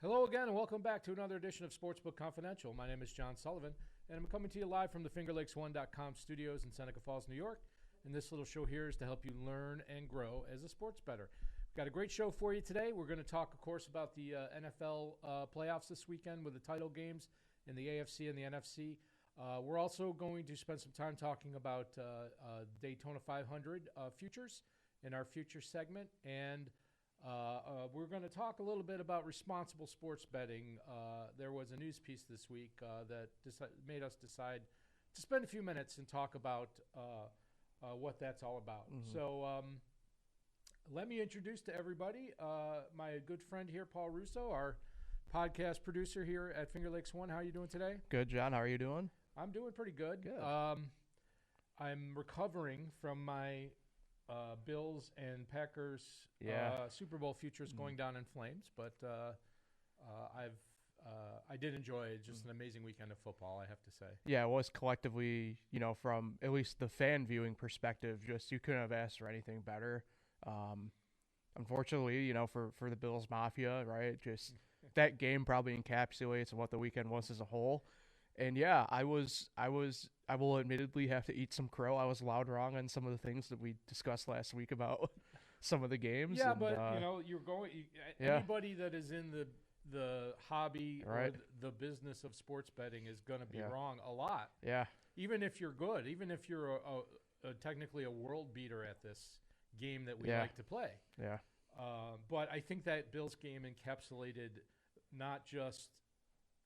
Hello again, and welcome back to another edition of Sportsbook Confidential. My name is John Sullivan, and I'm coming to you live from the FingerLakes1.com studios in Seneca Falls, New York. And this little show here is to help you learn and grow as a sports bettor. We've got a great show for you today. We're going to talk, of course, about the NFL playoffs this weekend with the title games in the AFC and the NFC. We're also going to spend some time talking about Daytona 500 futures in our future segment, and we're going to talk a little bit about responsible sports betting. There was a news piece this week that made us decide to spend a few minutes and talk about what that's all about. Mm-hmm. So let me introduce to everybody my good friend here, Paul Russo, our podcast producer here at Finger Lakes One. How are you doing today? Good, John. How are you doing? I'm doing pretty good. Good. I'm recovering from my Bills and Packers Super Bowl futures going down in flames, but I did enjoy it. Just an amazing weekend of football, I have to say. Yeah, it was collectively, from at least the fan viewing perspective, just you couldn't have asked for anything better. Unfortunately, for the Bills Mafia, right, just that game probably encapsulates what the weekend was as a whole. And yeah, I will admittedly have to eat some crow. I was loud wrong on some of the things that we discussed last week about some of the games. Yeah, but you're going. Anybody that is in the hobby or the business of sports betting is going to be wrong a lot. Yeah. Even if you're good, even if you're technically a world beater at this game that we like to play. Yeah. But I think that Bills game encapsulated not just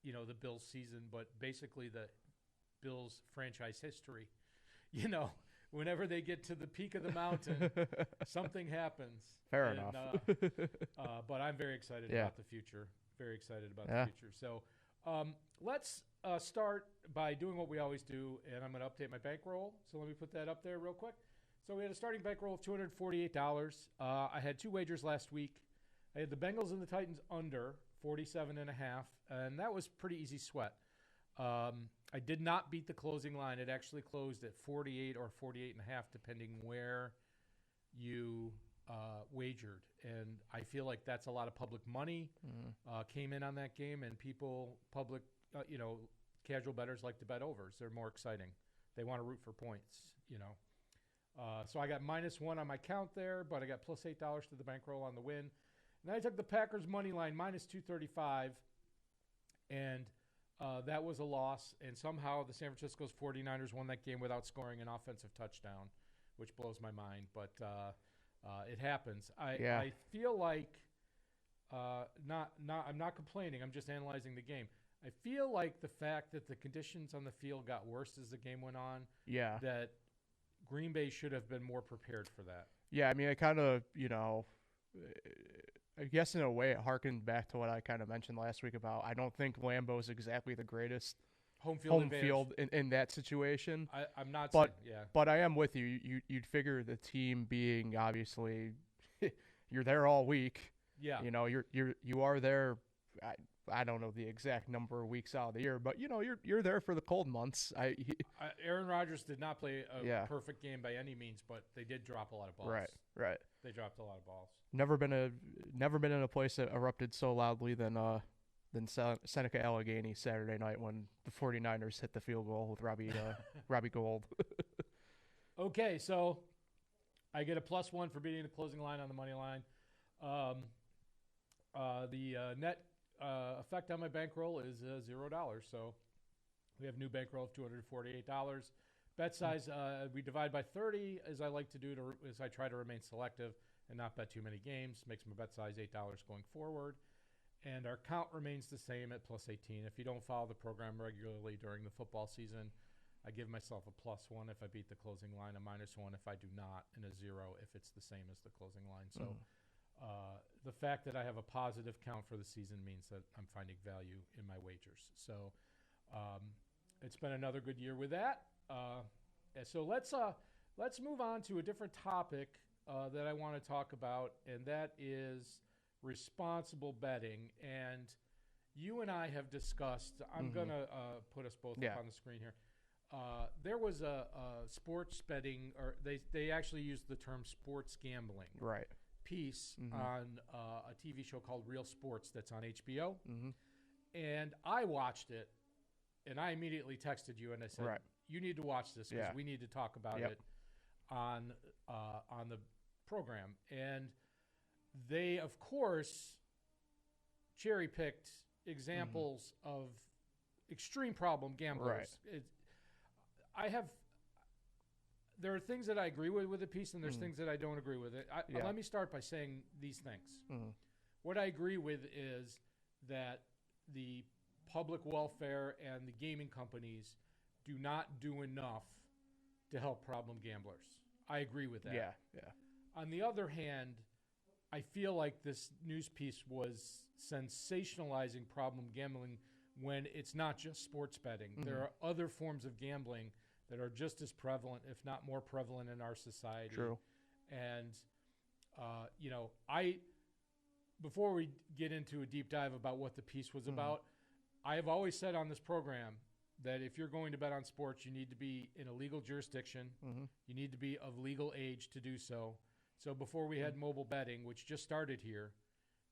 the Bills season, but basically the Bills franchise history. Whenever they get to the peak of the mountain, something happens. Fair enough. But I'm very excited about the future. Very excited about the future. So let's start by doing what we always do, and I'm going to update my bankroll. So let me put that up there real quick. So we had a starting bankroll of $248. I had two wagers last week. I had the Bengals and the Titans under 47.5, and that was pretty easy sweat. I did not beat the closing line. It actually closed at 48 or 48.5, depending where you wagered. And I feel like that's a lot of public money came in on that game, and casual bettors like to bet overs. They're more exciting. They want to root for points, So I got -1 on my count there, but I got plus $8 to the bankroll on the win. And then I took the Packers money line -235, and that was a loss. And somehow the San Francisco 49ers won that game without scoring an offensive touchdown, which blows my mind. But it happens. I feel like I'm not complaining. I'm just analyzing the game. I feel like the fact that the conditions on the field got worse as the game went on. Yeah. That Green Bay should have been more prepared for that. Yeah, I mean, I kind of, I guess in a way it harkened back to what I kind of mentioned last week about I don't think Lambeau is exactly the greatest home field in that situation. I'm not but, saying, yeah. But I am with you. You'd figure the team being obviously you're there all week. Yeah. You are there. I don't know the exact number of weeks out of the year, but you're there for the cold months. Aaron Rodgers did not play a perfect game by any means, but they did drop a lot of balls. Right. They dropped a lot of balls. Never been in a place that erupted so loudly than Seneca Allegheny Saturday night when the 49ers hit the field goal with Robbie Gould. Okay, so I get a +1 for beating the closing line on the money line. The net effect on my bankroll is $0. So we have new bankroll of $248. Bet size, we divide by 30, as I like to do, as I try to remain selective and not bet too many games. Makes my bet size $8 going forward. And our count remains the same at +18. If you don't follow the program regularly during the football season, I give myself a +1 if I beat the closing line, a -1 if I do not, and a 0 if it's the same as the closing line. So the fact that I have a positive count for the season means that I'm finding value in my wagers. So it's been another good year with that. So let's move on to a different topic that I want to talk about, and that is responsible betting. And you and I have discussed, I'm going to put us both up on the screen here. There was a sports betting, or they actually used the term sports gambling. Right. piece on a TV show called Real Sports that's on HBO. Mm-hmm. And I watched it, and I immediately texted you, and I said, you need to watch this because we need to talk about it on the program. And they, of course, cherry-picked examples of extreme problem gamblers. Right. There are things that I agree with the piece, and there's things that I don't agree with it. Let me start by saying these things. What I agree with is that the public welfare and the gaming companies do not do enough to help problem gamblers. I agree with that. Yeah. On the other hand, I feel like this news piece was sensationalizing problem gambling when it's not just sports betting. There are other forms of gambling that are just as prevalent, if not more prevalent, in our society. True. And, before we get into a deep dive about what the piece was about, I have always said on this program that if you're going to bet on sports, you need to be in a legal jurisdiction. You need to be of legal age to do so. So before we had mobile betting, which just started here,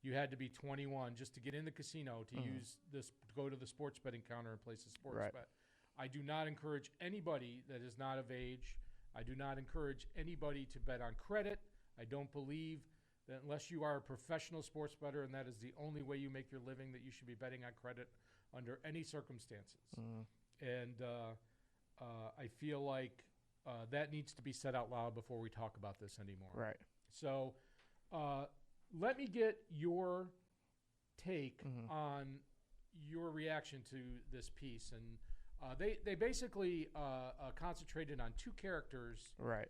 you had to be 21 just to get in the casino to use this, to go to the sports betting counter and place a sports bet. I do not encourage anybody that is not of age. I do not encourage anybody to bet on credit. I don't believe that unless you are a professional sports bettor and that is the only way you make your living, that you should be betting on credit under any circumstances. And I feel like that needs to be said out loud before we talk about this anymore. Right. So let me get your take on your reaction to this piece. And they basically concentrated on two characters. Right.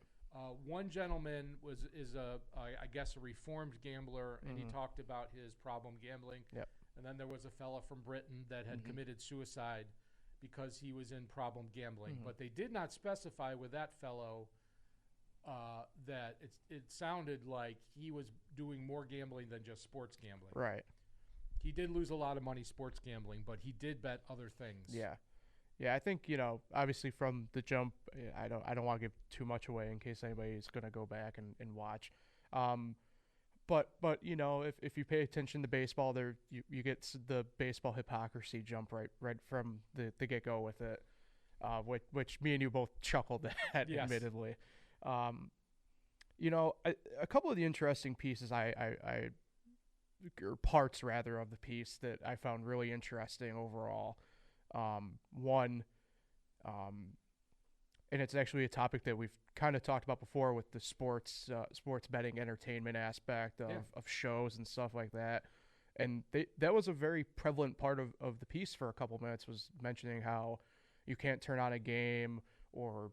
One gentleman is I guess a reformed gambler, and he talked about his problem gambling. Yep. And then there was a fella from Britain that had committed suicide because he was in problem gambling. But they did not specify with that fellow that it sounded like he was doing more gambling than just sports gambling. Right. He did lose a lot of money sports gambling, but he did bet other things. Yeah. Yeah, I think, obviously from the jump, I don't want to give too much away in case anybody's going to go back and watch. But if you pay attention to baseball, there you get the baseball hypocrisy jump right from the get-go with it, which me and you both chuckled at, yes. admittedly. A couple of the interesting pieces or parts rather of the piece that I found really interesting overall. One, and it's actually a topic that we've kind of talked about before with the sports betting entertainment aspect of shows and stuff like that. And that was a very prevalent part of the piece for a couple minutes, was mentioning how you can't turn on a game or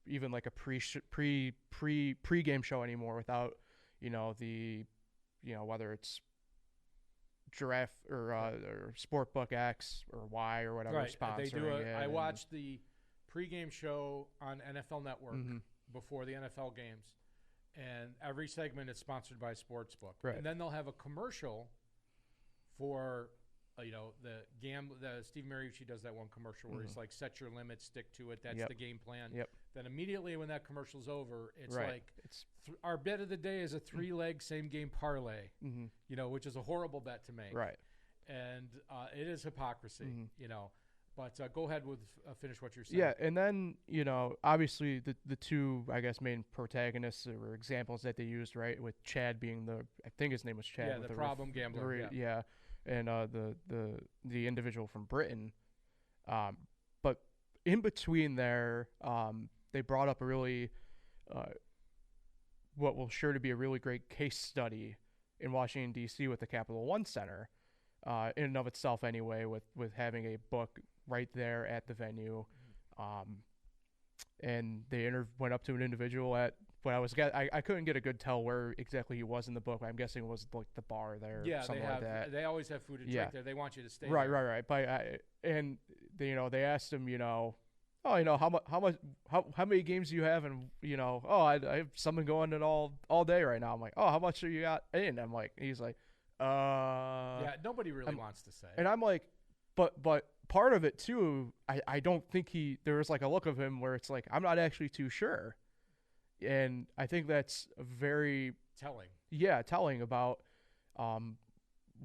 even like a pre-game show anymore without, whether it's Giraffe or Sportsbook X or Y or whatever sponsoring they do it. I watched the pregame show on NFL Network before the NFL games, and every segment is sponsored by Sportsbook. Right. And then they'll have a commercial for the Steve Mariucci does that one commercial where he's like, set your limits, stick to it. That's the game plan. Yep. Then immediately when that commercial's over, it's right. like our bet of the day is a 3-leg same game parlay, which is a horrible bet to make. Right. And it is hypocrisy, But go ahead with finish what you're saying. Yeah, and then obviously the two main protagonists or examples that they used, right, with Chad being I think his name was Chad. Yeah, the problem gambler. Yeah, and the individual from Britain, but in between there, they brought up a really what will sure to be a really great case study in Washington D.C. with the Capital One Center, in and of itself anyway, with having a book right there at the venue, and they went up to an individual at what I couldn't get a good tell where exactly he was in the book, but I'm guessing it was like the bar there. Yeah, something like that. They always have food and drink there. They want you to stay. Right, there. right. But they asked him, how many games do you have? And I have something going in all day right now. I'm like, how much do you got in? He's like, yeah, nobody really wants to say. And I'm like, but part of it too, I don't think there was like a look of him where it's like, I'm not actually too sure, And I think that's very telling about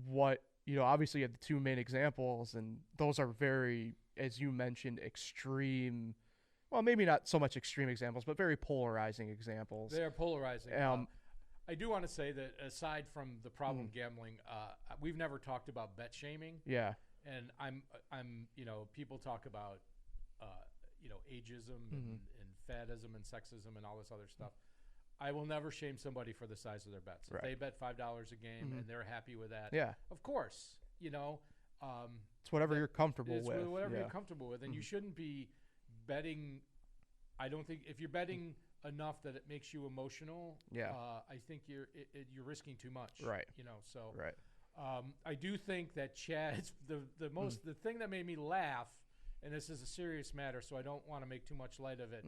what, obviously you have the two main examples, and those are very, as you mentioned, extreme. Well, maybe not so much extreme examples, but very polarizing examples. They are polarizing. I do want to say that aside from the problem gambling, we've never talked about bet shaming. Yeah. And I'm people talk about, ageism and faddism and sexism and all this other stuff. I will never shame somebody for the size of their bets. If they bet $5 a game and they're happy with that, of course, it's whatever you're comfortable with. Whatever you're comfortable with, and you shouldn't be betting. I don't think if you're betting enough that it makes you emotional, I think you're risking too much. Right. Right. I do think that Chad's the thing that made me laugh, and this is a serious matter, so I don't want to make too much light of it,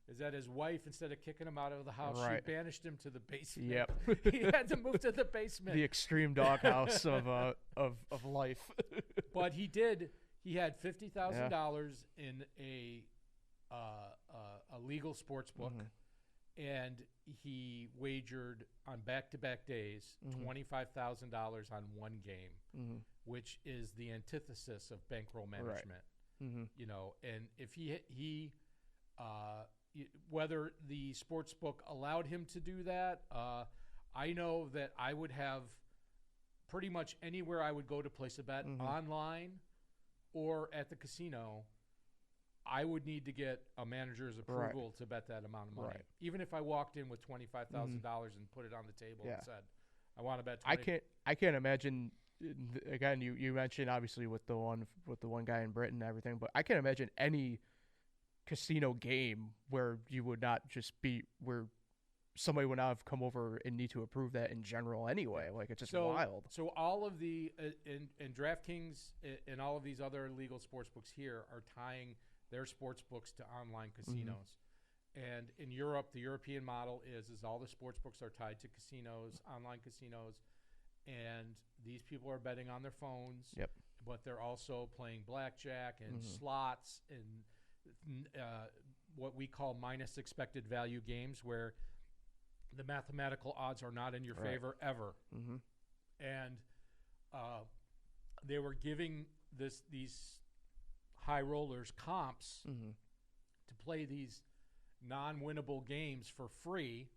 is that his wife, instead of kicking him out of the house, she banished him to the basement. Yep. He had to move to the basement. The extreme doghouse of life. But he did. He had $50,000 in a legal sports book. And he wagered on back-to-back days $25,000 on one game, which is the antithesis of bankroll management. And if he whether the sports book allowed him to do that, I know that I would have pretty much anywhere I would go to place a bet, online or at the casino, I would need to get a manager's approval to bet that amount of money. Right. Even if I walked in with $25,000 and put it on the table and said, I want to bet 20. I can't imagine, again, you mentioned obviously with the one guy in Britain and everything, but I can't imagine any casino game where you would not just be, where somebody would not have come over and need to approve that in general anyway. Like, it's just wild. So all of the, and DraftKings and all of these other legal sports books here are tying their sports books to online casinos. And in Europe, the European model is all the sports books are tied to casinos, online casinos, and these people are betting on their phones. Yep. But they're also playing blackjack and slots and what we call minus expected value games, where the mathematical odds are not in your favor ever. And they were giving these high rollers comps to play these non-winnable games for free,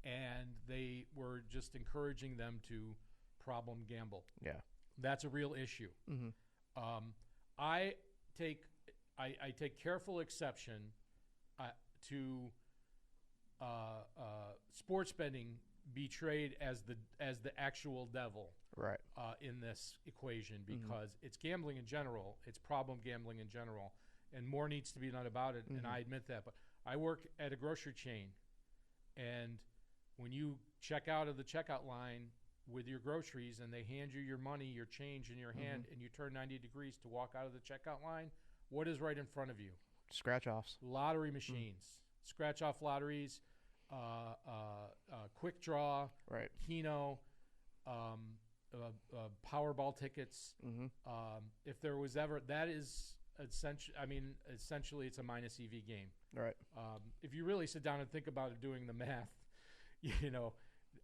and they were just encouraging them to problem gamble. Yeah, that's a real issue. I take careful exception to sports betting be portrayed as the actual devil, right? In this equation, because it's gambling in general, it's problem gambling in general, and more needs to be done about it. And I admit that. But I work at a grocery chain, and when you check out of the checkout line with your groceries, and they hand you your money, your change in your hand, and you turn 90 degrees to walk out of the checkout line, what is right in front of you? Scratch-offs. Lottery machines, scratch-off lotteries. Quick draw, right? Keno, Powerball tickets. If there was ever, that is essentially it's a minus EV game, right? If you really sit down and think about it, doing the math,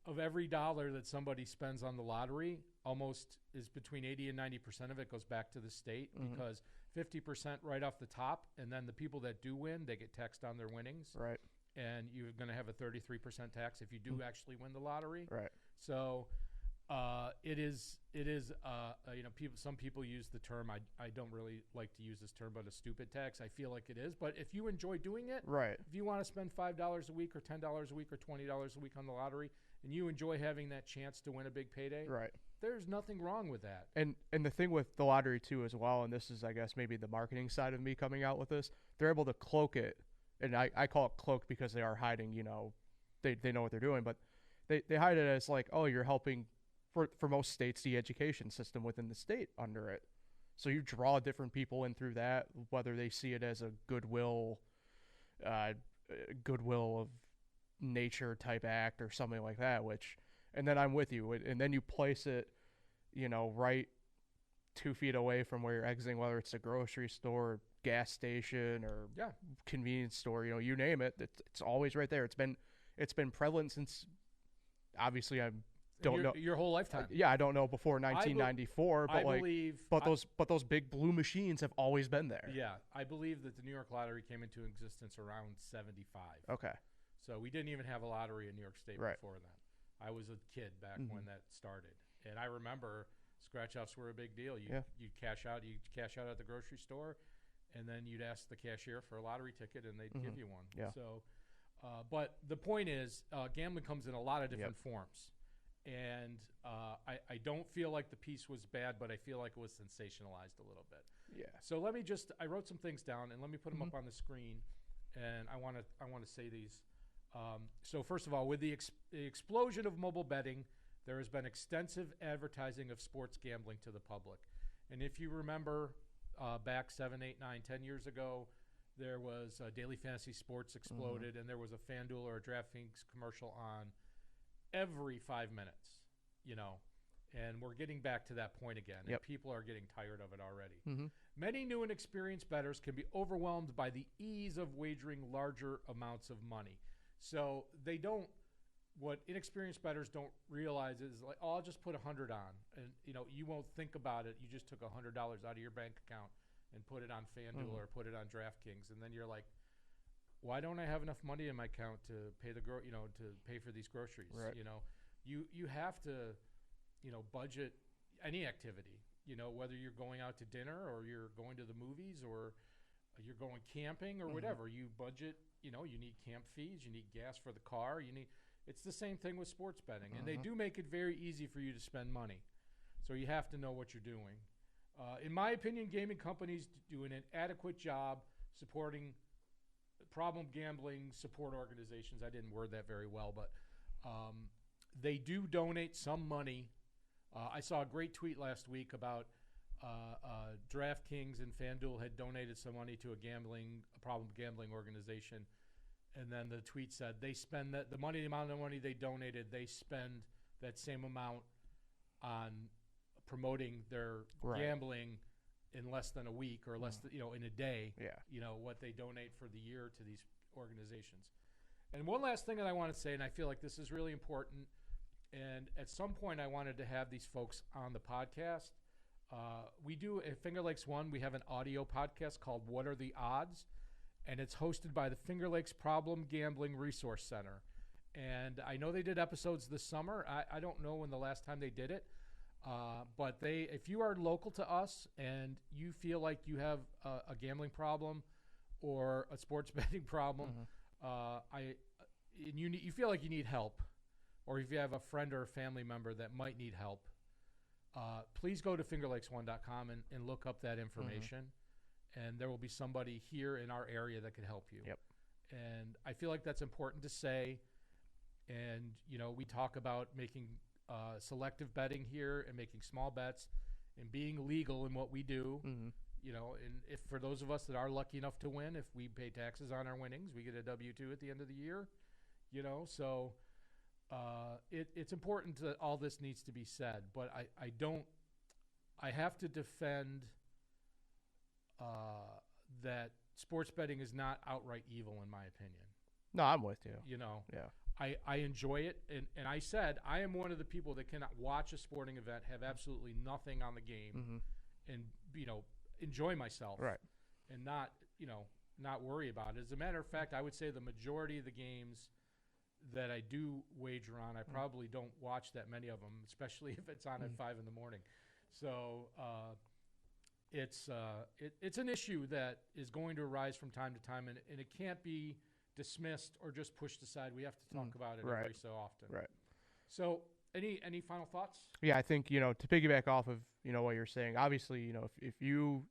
of every dollar that somebody spends on the lottery, almost is between 80 and 90% of it goes back to the state, because 50% right off the top, and then the people that do win, they get taxed on their winnings, right? And you're going to have a 33% tax if you do actually win the lottery. Right. So it is some people use the term, I don't really like to use this term, but a stupid tax. I feel like it is. But if you enjoy doing it, right? If you want to spend $5 a week or $10 a week or $20 a week on the lottery, and you enjoy having that chance to win a big payday, right? There's nothing wrong with that. And the thing with the lottery too as well, and this is, I guess, maybe the marketing side of me coming out with this, they're able to cloak it. And I call it cloaked because they are hiding, they know what they're doing, but they hide it as like, oh, you're helping for most states, the education system within the state under it. So you draw different people in through that, whether they see it as a goodwill of nature type act or something like that, and then I'm with you. And then you place it, right 2 feet away from where you're exiting, whether it's a grocery store, gas station or Yeah. convenience store, you name it. It's always right there. It's been prevalent since, obviously, I don't know. Your whole lifetime. Yeah, I don't know before 1994, but those big blue machines have always been there. Yeah, I believe that the New York Lottery came into existence around 75. Okay. So we didn't even have a lottery in New York State Right. before then. I was a kid back Mm-hmm. when that started, and I remember scratch-offs were a big deal. You'd cash out at the grocery store, and then you'd ask the cashier for a lottery ticket, and they'd give you one. Yeah. So, but the point is, gambling comes in a lot of different forms. And I don't feel like the piece was bad, but I feel like it was sensationalized a little bit. Yeah. So I wrote some things down, and let me put them up on the screen, and I want to say these. So first of all, with the explosion of mobile betting, there has been extensive advertising of sports gambling to the public. And if you remember back 7, 8, 9, 10 years ago, there was Daily Fantasy Sports exploded, and there was a FanDuel or a DraftKings commercial on every 5 minutes, and we're getting back to that point again. And people are getting tired of it already. Mm-hmm. Many new and experienced bettors can be overwhelmed by the ease of wagering larger amounts of money. So what inexperienced bettors don't realize is like, I'll just put 100 on, and you won't think about it. You just took $100 out of your bank account and put it on FanDuel or put it on DraftKings, and then you're like, why don't I have enough money in my account to pay to pay for these groceries? Right. You have to, budget any activity. Whether you're going out to dinner or you're going to the movies or you're going camping or whatever, you budget. You need camp fees, you need gas for the car, It's the same thing with sports betting, and they do make it very easy for you to spend money. So you have to know what you're doing. In my opinion, gaming companies do an inadequate job supporting problem gambling support organizations. I didn't word that very well, but they do donate some money. I saw a great tweet last week about DraftKings and FanDuel had donated some money to a problem gambling organization, and then the tweet said they spend the amount of money they donated, they spend that same amount on promoting their gambling in less than a week or less than, in a day. What they donate for the year to these organizations. And one last thing that I want to say, and I feel like this is really important, and at some point I wanted to have these folks on the podcast. We do at Finger Lakes One, we have an audio podcast called What Are the Odds? And it's hosted by the Finger Lakes Problem Gambling Resource Center. And I know they did episodes this summer. I don't know when the last time they did it. But if you are local to us and you feel like you have a gambling problem or a sports betting problem, and you feel like you need help, or if you have a friend or a family member that might need help, please go to fingerlakes1.com and look up that information, and there will be somebody here in our area that can help you. Yep. And I feel like that's important to say. And, we talk about making selective betting here and making small bets and being legal in what we do. And if for those of us that are lucky enough to win, if we pay taxes on our winnings, we get a W-2 at the end of the year, so it's important that all this needs to be said, but I have to defend that sports betting is not outright evil in my opinion. No, I'm with you. Yeah. I enjoy it, and I said I am one of the people that cannot watch a sporting event, have absolutely nothing on the game, and enjoy myself, right, and not worry about it. As a matter of fact, I would say the majority of the games that I do wager on, I probably don't watch that many of them, especially if it's on at 5 in the morning. So it's an issue that is going to arise from time to time, and it can't be dismissed or just pushed aside. We have to talk about it every so often. Right. So any final thoughts? Yeah, I think, to piggyback off of, what you're saying, obviously, if you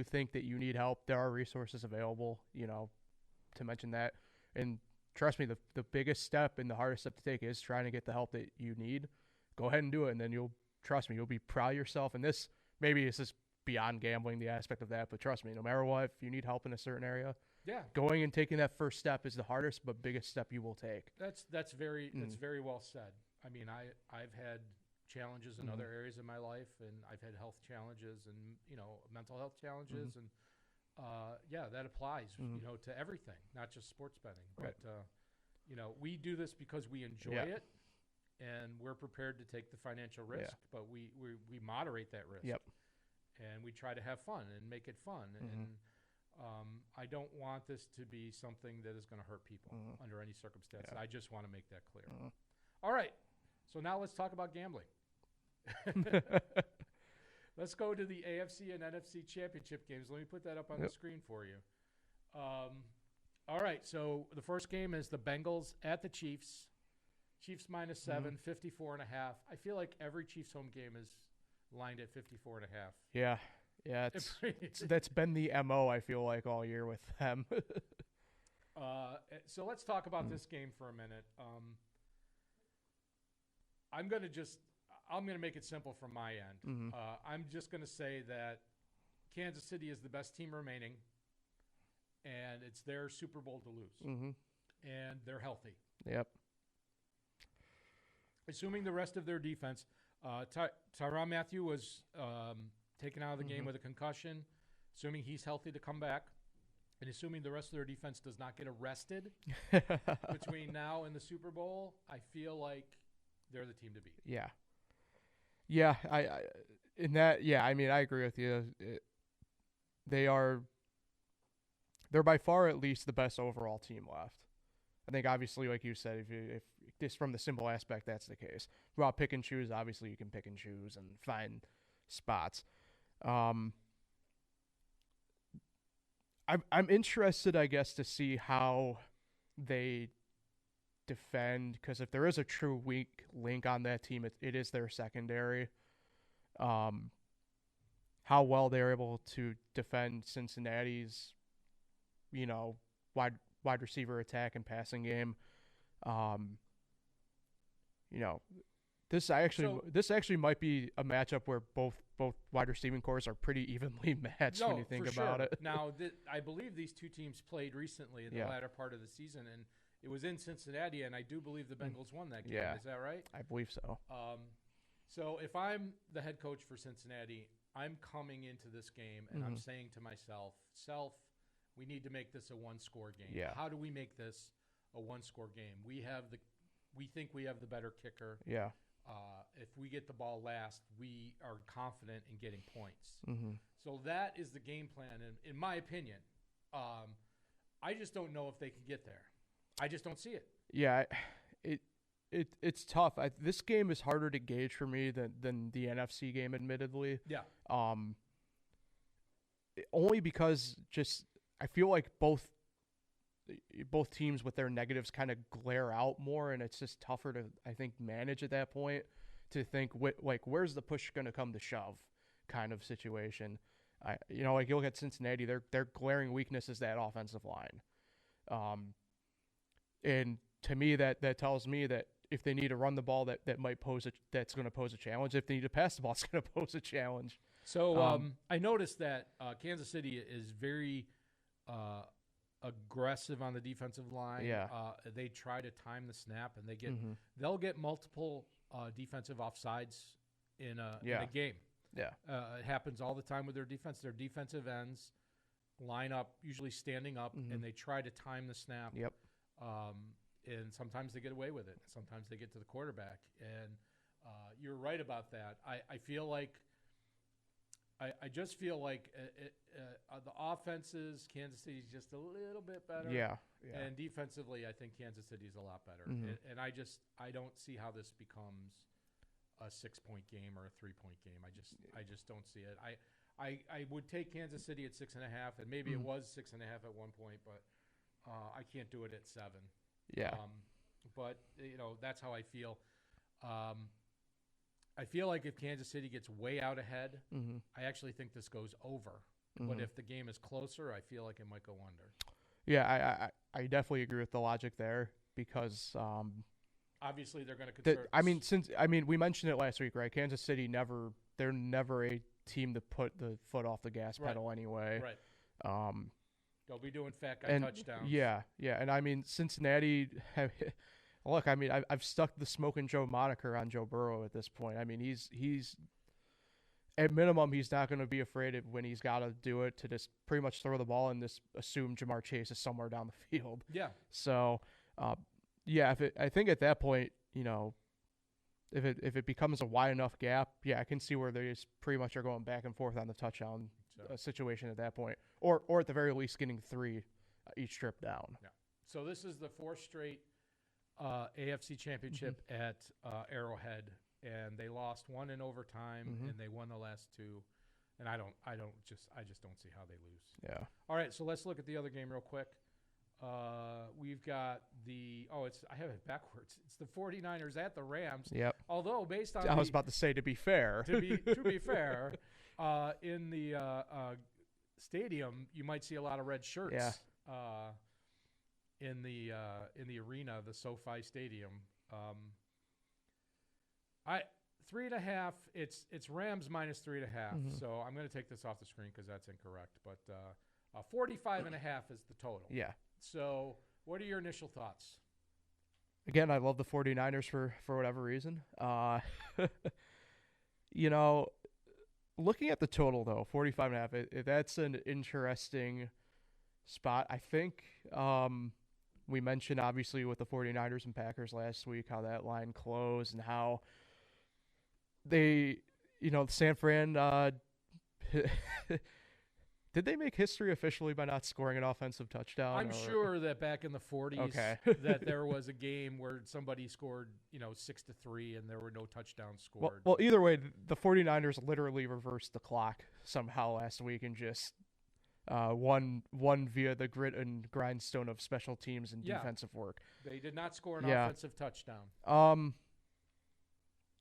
think that you need help, there are resources available, to mention that. And trust me, the biggest step and the hardest step to take is trying to get the help that you need. Go ahead and do it, and then you'll be proud of yourself. And this is beyond gambling, the aspect of that, but trust me, no matter what, if you need help in a certain area, going and taking that first step is the hardest but biggest step you will take. That's very well said. I mean, I've had challenges in other areas of my life, and I've had health challenges and mental health challenges, and that applies, Mhm. to everything, not just sports betting. Right. But, we do this because we enjoy Yeah. it, and we're prepared to take the financial risk, but we moderate that risk. Yep. And we try to have fun and make it fun. Mhm. And I don't want this to be something that is going to hurt people Mhm. under any circumstance. Yeah. I just want to make that clear. Mhm. All right. So now let's talk about gambling. Let's go to the AFC and NFC championship games. Let me put that up on the screen for you. All right. So the first game is the Bengals at the Chiefs. Chiefs -7, 54.5. I feel like every Chiefs home game is lined at 54.5. Yeah. Yeah, that's been the MO, I feel like, all year with them. So let's talk about this game for a minute. I'm going to make it simple from my end. Mhm. I'm just going to say that Kansas City is the best team remaining, and it's their Super Bowl to lose. Mhm. And they're healthy. Yep. Assuming the rest of their defense, Tyrann Mathieu was taken out of the game with a concussion, assuming he's healthy to come back, and assuming the rest of their defense does not get arrested between now and the Super Bowl, I feel like they're the team to beat. Yeah. Yeah, I mean, I agree with you. They're by far at least the best overall team left. I think obviously, like you said, if just from the simple aspect, that's the case. Well, pick and choose. Obviously, you can pick and choose and find spots. I'm interested, I guess, to see how they defend, because if there is a true weak link on that team, it is their secondary. How well they're able to defend Cincinnati's, wide receiver attack and passing game. This actually might be a matchup where both wide receiving cores are pretty evenly matched when you think about it. Now, I believe these two teams played recently in the latter part of the season, and it was in Cincinnati, and I do believe the Bengals won that game. Yeah. Is that right? I believe so. So if I'm the head coach for Cincinnati, I'm coming into this game, and I'm saying to myself, we need to make this a one-score game. Yeah. How do we make this a one-score game? We think we have the better kicker. Yeah. If we get the ball last, we are confident in getting points. Mm-hmm. So that is the game plan, and in my opinion, I just don't know if they can get there. I just don't see it. Yeah, it's tough. This game is harder to gauge for me than the NFC game, admittedly. Yeah. Only because I feel like both teams with their negatives kind of glare out more, and it's just tougher to, I think, manage at that point, to think where's the push going to come to shove kind of situation. You look at Cincinnati, their glaring weakness is that offensive line. And to me, that tells me that if they need to run the ball, that's going to pose a challenge. If they need to pass the ball, it's going to pose a challenge. So I noticed that Kansas City is very aggressive on the defensive line. Yeah. They try to time the snap, and they'll get multiple defensive offsides in a game. Yeah. It happens all the time with their defense. Their defensive ends line up, usually standing up, and they try to time the snap. Yep. And sometimes they get away with it. Sometimes they get to the quarterback. And you're right about that. I feel like I just feel like the offenses, Kansas City's just a little bit better. Yeah. And defensively, I think Kansas City's a lot better. And I don't see how this becomes a 6-point game or a 3-point game. I just don't see it. I would take Kansas City at 6.5, and maybe it was 6.5 at one point, but I can't do it at 7. Yeah. But that's how I feel. I feel like if Kansas City gets way out ahead, I actually think this goes over. But if the game is closer, I feel like it might go under. Yeah, I definitely agree with the logic there, because obviously they're going to concern. We mentioned it last week, right? Kansas City they're never a team to put the foot off the gas pedal anyway. Right. They'll be doing fat guy touchdowns. Yeah, and Cincinnati. Look, I've stuck the Smoking Joe moniker on Joe Burrow at this point. He's at minimum, he's not going to be afraid of when he's got to do it to just pretty much throw the ball and just assume Jamar Chase is somewhere down the field. Yeah. So, yeah, I think at that point, you know, if it becomes a wide enough gap, yeah, I can see where they just pretty much are going back and forth on the touchdown situation at that point, or at the very least getting 3 each trip down. Yeah. So this is the 4th straight AFC Championship at Arrowhead, and they lost 1 in overtime, and they won the last 2. And I just don't see how they lose. Yeah. All right, so let's look at the other game real quick. We've got I have it backwards. It's the 49ers at the Rams. Yep. Although based on I was about to say, to be fair. to be fair, in the stadium, you might see a lot of red shirts. Yeah. In the arena, the SoFi Stadium. 3.5. It's Rams minus 3.5. So I'm going to take this off the screen because that's incorrect. But 45.5 is the total. Yeah. So what are your initial thoughts? Again, I love the 49ers for whatever reason. You know, looking at the total though, 45.5. That's an interesting spot. I think we mentioned obviously with the 49ers and Packers last week how that line closed and how they, you know, San Fran did they make history officially by not scoring an offensive touchdown? I'm sure that back in the 40s that there was a game where somebody scored, 6-3 and there were no touchdowns scored. Well, either way, the 49ers literally reversed the clock somehow last week and just won via the grit and grindstone of special teams and defensive work. They did not score an offensive touchdown.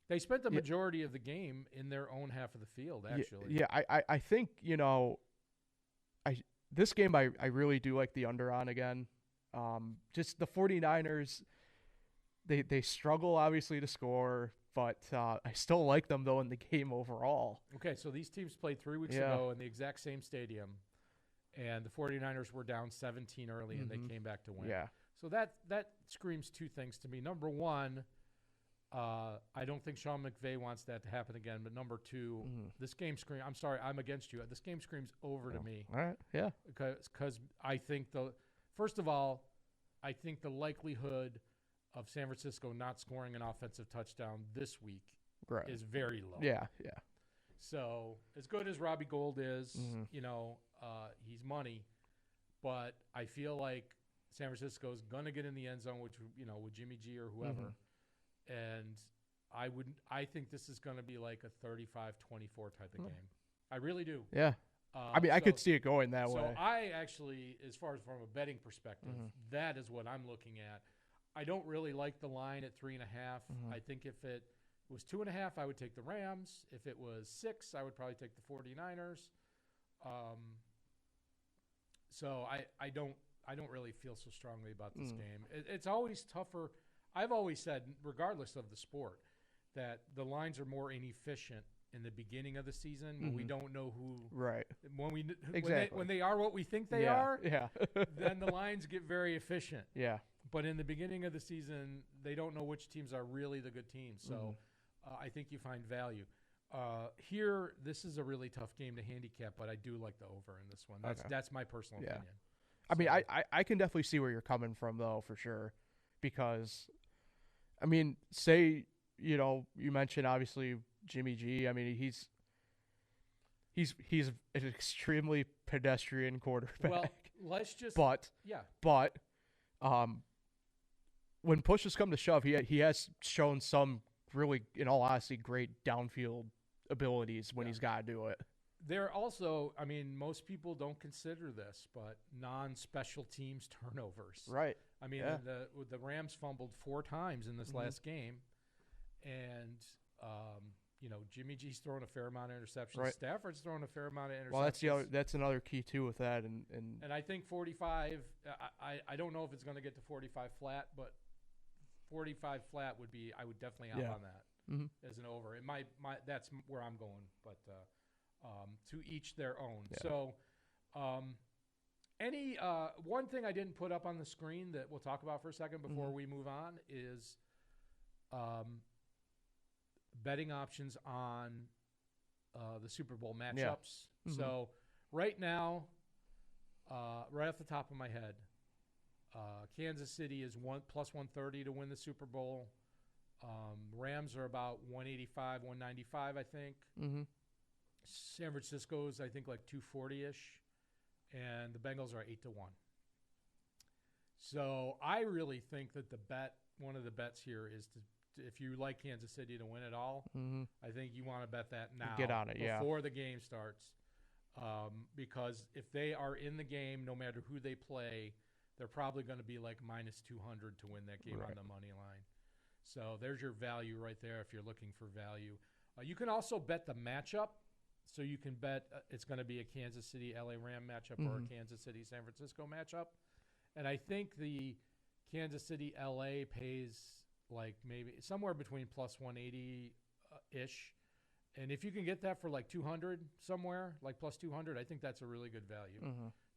They spent the majority of the game in their own half of the field, actually. Yeah, I think, this game I really do like the under on again. Just the 49ers, they struggle, obviously, to score, but I still like them, though, in the game overall. Okay, so these teams played 3 weeks ago in the exact same stadium, and the 49ers were down 17 early, and they came back to win. Yeah. So that screams 2 things to me. Number one, I don't think Sean McVay wants that to happen again. But number 2, this game screams. I'm sorry, I'm against you. This game screams over to me. All right, yeah. Because I think first of all, I think the likelihood of San Francisco not scoring an offensive touchdown this week is very low. Yeah. So as good as Robbie Gould is, he's money, but I feel like San Francisco is gonna get in the end zone, with Jimmy G or whoever. And I think this is going to be like a 35-24 type of game. I really do. Yeah. I could see it going that way. So I actually, as far as from a betting perspective, that is what I'm looking at. I don't really like the line at 3.5. I think if it was 2.5, I would take the Rams. If it was 6, I would probably take the 49ers. So I don't really feel so strongly about this game. It's always tougher. I've always said, regardless of the sport, that the lines are more inefficient in the beginning of the season when we don't know who. Right. When they are what we think they are. Yeah. Then the lines get very efficient. Yeah. But in the beginning of the season, they don't know which teams are really the good teams. So I think you find value. Here, this is a really tough game to handicap, but I do like the over in this one. That's my personal opinion. I mean, I can definitely see where you're coming from, though, for sure. Because, I mean, say, you mentioned, obviously, Jimmy G. I mean, he's an extremely pedestrian quarterback. Well, let's just... But when push has come to shove, he has shown some really, in all honesty, great downfield abilities when he's got to do it. There also, I mean, most people don't consider this, but non-special teams turnovers. Right. I mean, the Rams fumbled 4 times in this last game, and Jimmy G's throwing a fair amount of interceptions. Right. Stafford's throwing a fair amount of interceptions. Well, that's another key too with that, and I think 45. I don't know if it's going to get to 45 flat, but 45 flat would be. I would definitely hop on that as an over. It might. That's where I'm going, but. To each their own. Yeah. So, one thing I didn't put up on the screen that we'll talk about for a second before we move on is betting options on the Super Bowl matchups. So right now, right off the top of my head, Kansas City is plus 130 to win the Super Bowl. Rams are about 185, 195, I think. San Francisco's, I think, like 240-ish. And the Bengals are 8 to 1. So I really think that one of the bets here is if you like Kansas City to win it all, I think you want to bet that now. Get on it, before the game starts. Because if they are in the game, no matter who they play, they're probably going to be like minus 200 to win that game on the money line. So there's your value right there if you're looking for value. You can also bet the matchup. So you can bet it's going to be a Kansas City-LA Ram matchup or a Kansas City-San Francisco matchup. And I think the Kansas City-LA pays like maybe somewhere between plus 180-ish. And if you can get that for like 200 somewhere, like plus 200, I think that's a really good value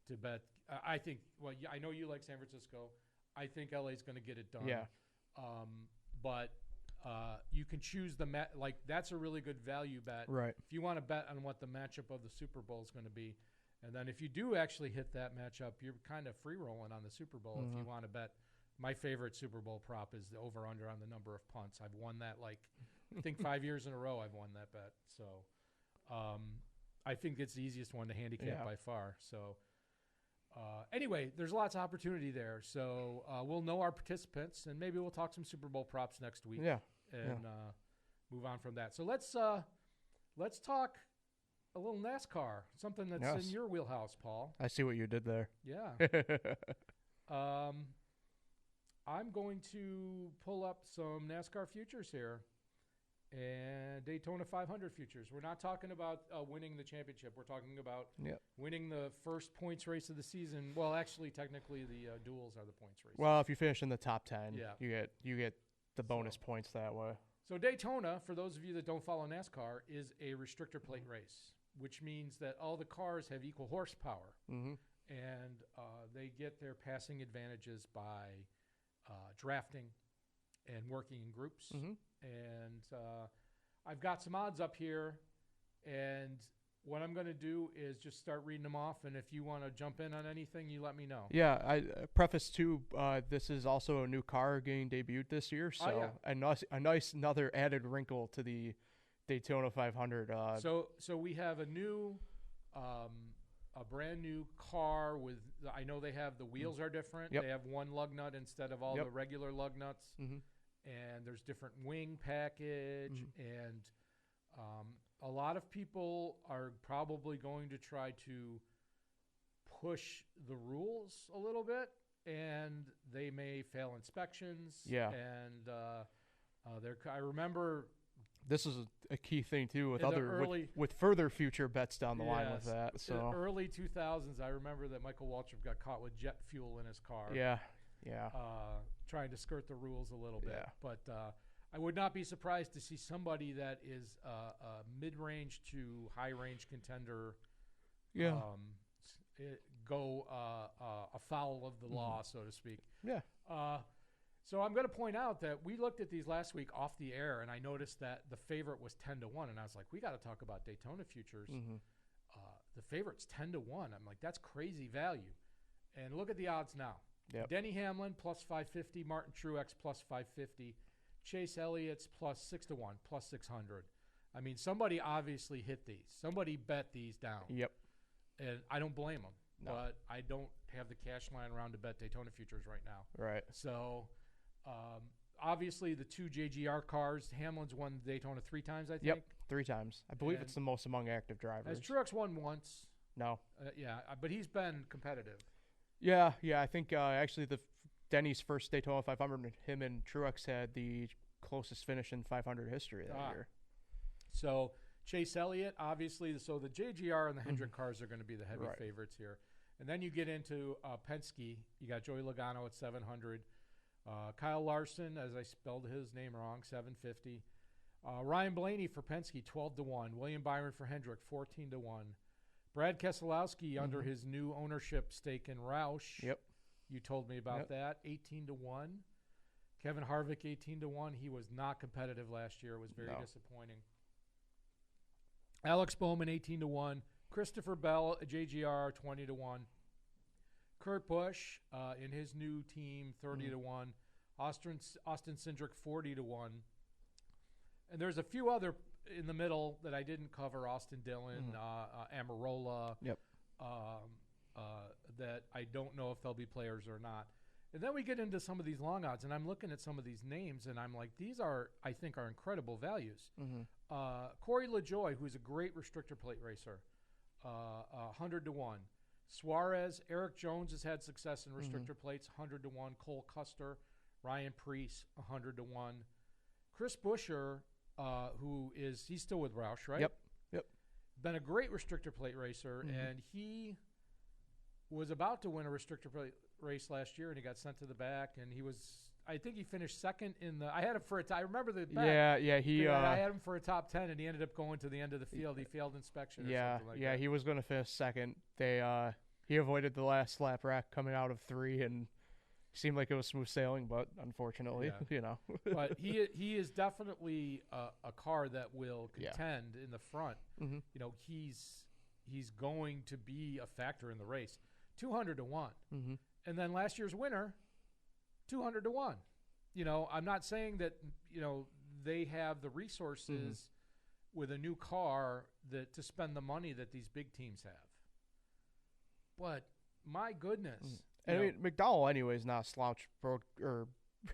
to bet. I think, well, I know you like San Francisco. I think LA is going to get it done. Yeah. But you can choose like that's a really good value bet. Right. If you want to bet on what the matchup of the Super Bowl is going to be. And then if you do actually hit that matchup, you're kind of free rolling on the Super Bowl. If you want to bet, my favorite Super Bowl prop is the over-under on the number of punts. I've won that I think 5 years in a row I've won that bet. So I think it's the easiest one to handicap by far. So anyway, there's lots of opportunity there. So we'll know our participants, and maybe we'll talk some Super Bowl props next week. And move on from that. So let's talk a little NASCAR, something that's in your wheelhouse, Paul. I see what you did there. Yeah. I'm going to pull up some NASCAR futures here and Daytona 500 futures. We're not talking about winning the championship. We're talking about winning the first points race of the season. Well, actually, technically, the duels are the points race. Well, if you finish in the top 10, you get the bonus points that way. So Daytona, for those of you that don't follow NASCAR, is a restrictor plate race, which means that all the cars have equal horsepower, and they get their passing advantages by drafting and working in groups. And I've got some odds up here, and what I'm going to do is just start reading them off, and if you want to jump in on anything, you let me know. Yeah, I preface too, this is also a new car getting debuted this year, so a nice another added wrinkle to the Daytona 500. So we have a new, a brand new car with. I know they have the wheels are different. They have one lug nut instead of all the regular lug nuts, and there's different wing package, and a lot of people are probably going to try to push the rules a little bit, and they may fail inspections. And I remember. This is a key thing too with further future bets down the line with that. So in the early 2000s, I remember that Michael Waltrip got caught with jet fuel in his car. Trying to skirt the rules a little bit. But I would not be surprised to see somebody that is a mid-range to high-range contender go afoul of the law, so to speak. So I'm going to point out that we looked at these last week off the air, and I noticed that the favorite was 10 to 1, and I was like, we got to talk about Daytona futures. The favorite's 10 to 1. I'm like, that's crazy value. And look at the odds now. Denny Hamlin plus 550, Martin Truex plus 550, Chase Elliott's plus 6 to 1, plus 600. I mean, somebody obviously hit these. Somebody bet these down. And I don't blame them. But I don't have the cash lying around to bet Daytona futures right now. So obviously the two JGR cars, Hamlin's won Daytona 3 times, I think. 3 times. I believe it's the most among active drivers. Has Truex won once? No. But he's been competitive. I think actually Denny's first Daytona 500, him and Truex had the closest finish in 500 history that year. So Chase Elliott, obviously, so the JGR and the Hendrick cars are going to be the heavy favorites here. And then you get into Penske. You got Joey Logano at 700. Kyle Larson, as I spelled his name wrong, 750. Ryan Blaney for Penske, 12 to 1. William Byron for Hendrick, 14 to 1. Brad Keselowski under his new ownership stake in Roush. You told me about that. 18 to 1. Kevin Harvick, 18 to 1. He was not competitive last year. It was very disappointing. Alex Bowman 18-1. Christopher Bell, JGR 20-1. Kurt Busch in his new team 30-1. Austin Cindric 40-1. And there's a few other in the middle that I didn't cover. Austin Dillon, Amarola. Yep. That I don't know if they'll be players or not. And then we get into some of these long odds, and I'm looking at some of these names, and I'm like, these are, I think, are incredible values. Corey LaJoie, who's a great restrictor plate racer, 100-1. Suarez, Eric Jones has had success in restrictor plates, 100-1. Cole Custer, Ryan Preece, 100-1. Chris Buescher, he's still with Roush, right? Yep. Been a great restrictor plate racer, and he was about to win a restrictor plate race last year, and he got sent to the back, and I think he finished second in the. I had him for I remember the back. Yeah. I had him for a top 10, and he ended up going to the end of the field. He failed inspection. Or something like that. He was going to finish second. He avoided the last slap rack coming out of 3, and seemed like it was smooth sailing, but unfortunately, But he is definitely a car that will contend in the front. He's going to be a factor in the race. 200-1. And then last year's winner, 200-1. I'm not saying that, they have the resources with a new car to spend the money that these big teams have. But my goodness. And I mean, McDowell anyway is not a slouch or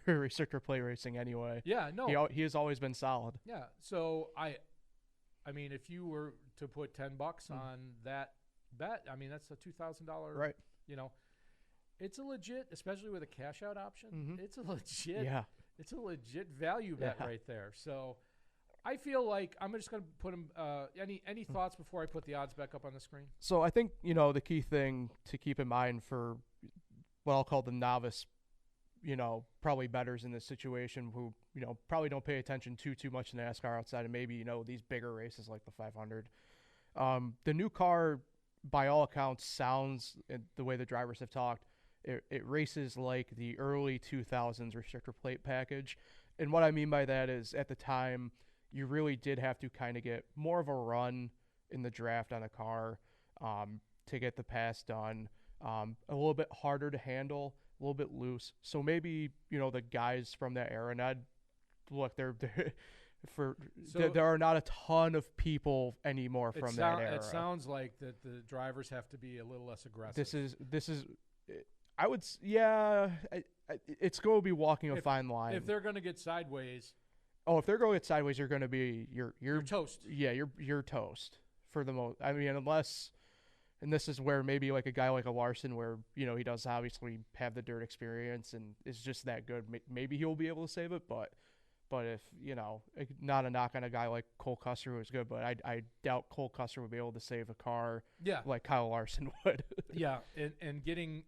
restrictor plate racing anyway. Yeah, no. He has always been solid. Yeah. So I mean, if you were to put $10 on that bet, I mean, that's a $2,000. Right. It's a legit, especially with a cash out option. It's a legit. It's a legit value bet right there. So I feel like I'm just going to put him. Any thoughts before I put the odds back up on the screen? So I think the key thing to keep in mind for what I'll call the novice, probably bettors in this situation who probably don't pay attention too much to NASCAR outside of maybe these bigger races like the 500. The new car, by all accounts, sounds the way the drivers have talked. It races like the early 2000s restrictor plate package, and what I mean by that is at the time you really did have to kind of get more of a run in the draft on a car to get the pass done. A little bit harder to handle, a little bit loose. So maybe the guys from that era, and there are not a ton of people anymore from that era. It sounds like that the drivers have to be a little less aggressive. This is. I would, it's going to be walking a fine line. If they're going to get sideways. Oh, if they're going to get sideways, you're going to be you're toast. Yeah, you're toast for the most. I mean, unless, and this is where maybe like a guy like a Larson, where he does obviously have the dirt experience and is just that good. Maybe he'll be able to save it, but if not a knock on a guy like Cole Custer who is good, but I doubt Cole Custer would be able to save a car like Kyle Larson would. and getting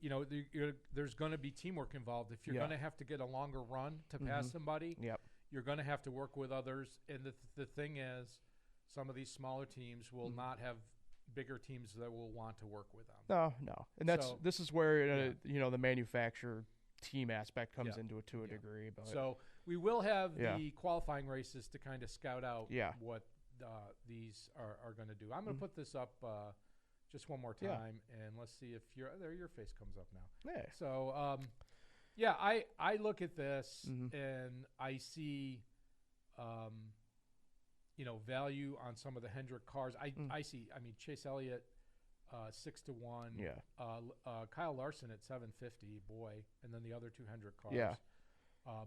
there's going to be teamwork involved. If you're going to have to get a longer run to pass somebody, you're going to have to work with others. And the thing is, some of these smaller teams will not have bigger teams that will want to work with them. No, and this is where the manufacturer team aspect comes into it to a degree. But so we will have the qualifying races to kind of scout out what these are going to do. I'm going to put this up just one more time, and let's see if your face comes up now. Yeah. So I look at this and I see value on some of the Hendrick cars. I see. I mean, Chase Elliott 6-1. Yeah. Kyle Larson at 750, boy, and then the other two Hendrick cars. Yeah.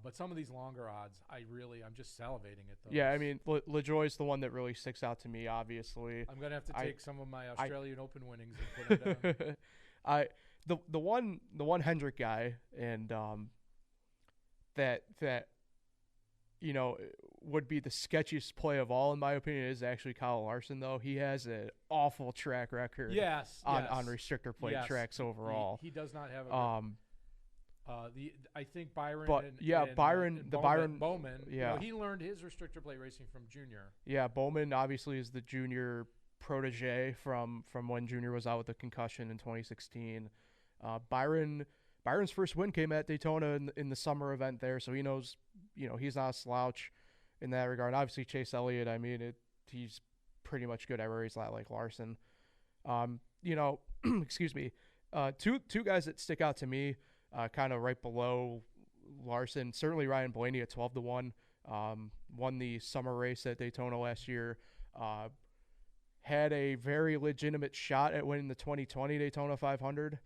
But some of these longer odds, I'm just salivating at those. Yeah, I mean, LaJoie's the one that really sticks out to me, obviously. I'm going to have to take some of my Australian Open winnings and put them down. The one Hendrick guy, and that would be the sketchiest play of all, in my opinion, is actually Kyle Larson, though. He has an awful track record on restrictor plate tracks overall. He does not have a I think Byron Bowman. He learned his restrictor plate racing from Junior. Yeah, Bowman obviously is the Junior protege from when Junior was out with the concussion in 2016. Byron's first win came at Daytona in the summer event there, so he knows, he's not a slouch in that regard. And obviously Chase Elliott, I mean, he's pretty much good everywhere. He's not like Larson. Excuse me. Two guys that stick out to me, kind of right below Larson. Certainly Ryan Blaney at 12-1. Won the summer race at Daytona last year. Had a very legitimate shot at winning the 2020 Daytona 500.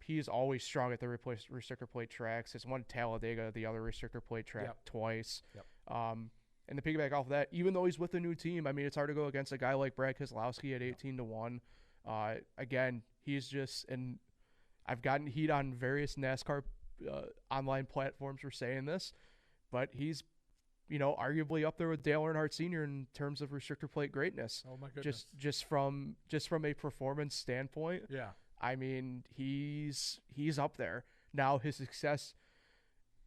He's always strong at the restrictor plate tracks. Has won Talladega, the other restrictor plate track, twice. Yep. And to piggyback off of that, even though he's with a new team, I mean, it's hard to go against a guy like Brad Keselowski at 18-1. Again, he's just, and I've gotten heat on various NASCAR online platforms for saying this, but he's, arguably up there with Dale Earnhardt Sr. in terms of restrictor plate greatness. Oh my goodness! Just from a performance standpoint. Yeah. I mean, he's up there. Now his success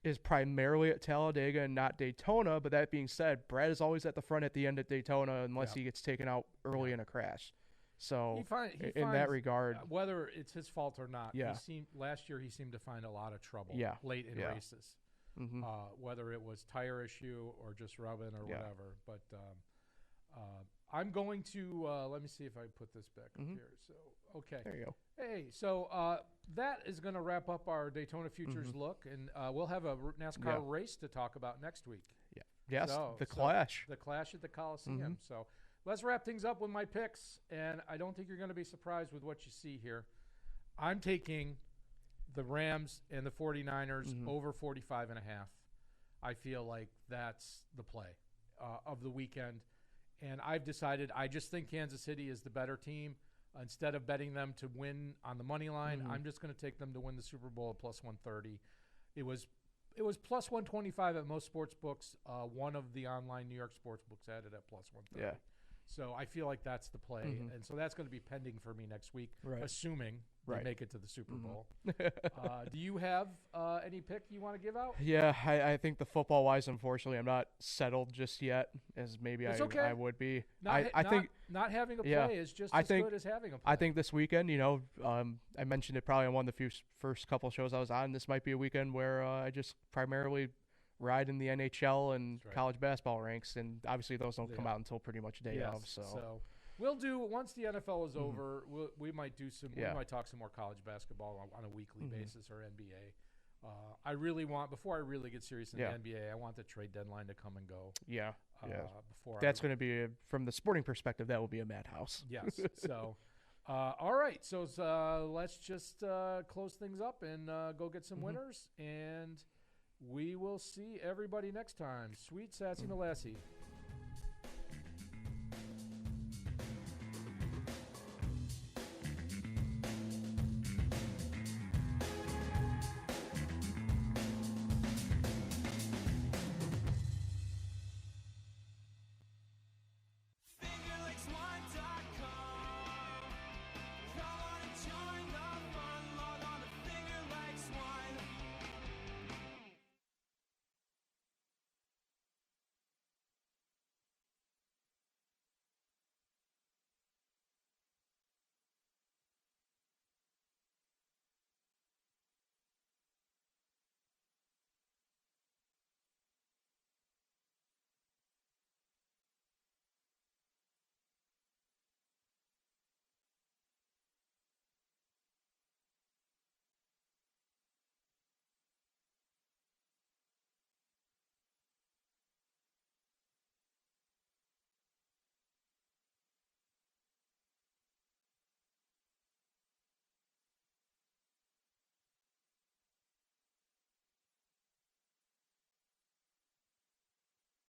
is primarily at Talladega and not Daytona, but that being said, Brad is always at the front at the end at Daytona unless he gets taken out early in a crash. So he finds, in that regard, whether it's his fault or not, yeah. Last year he seemed to find a lot of trouble late in races. Mm-hmm. Whether it was tire issue or just rubbing or whatever. But I'm going to let me see if I put this back up here. So okay, there you go. Hey, so that is going to wrap up our Daytona Futures look, and we'll have a NASCAR race to talk about next week. Yeah, yes, the Clash at the Coliseum. So let's wrap things up with my picks, and I don't think you're going to be surprised with what you see here. I'm taking the Rams and the 49ers over 45.5. I feel like that's the play of the weekend. And I've decided I just think Kansas City is the better team. Instead of betting them to win on the money line, I'm just going to take them to win the Super Bowl at plus 130. It was plus 125 at most sports books. One of the online New York sports books had it at plus 130. Yeah. So I feel like that's the play. And so that's going to be pending for me next week, assuming they make it to the Super Bowl. Do you have any pick you want to give out? Yeah, I think the football-wise, unfortunately, I'm not settled just yet, as maybe I would be. I think not having a play is just as good as having a play. I think this weekend, I mentioned it probably on one of the first couple of shows I was on. This might be a weekend where I just primarily ride in the NHL and college basketball ranks, and obviously those don't come out until pretty much day of. So we'll do, once the NFL is over, we might do some. We might talk some more college basketball on a weekly basis, or NBA. I really want, before I really get serious in the NBA, I want the trade deadline to come and go. Before that's going to be from the sporting perspective, that will be a madhouse. Yes. So, all right. So let's just close things up and go get some winners, and we will see everybody next time. Sweet Sassy Malassie.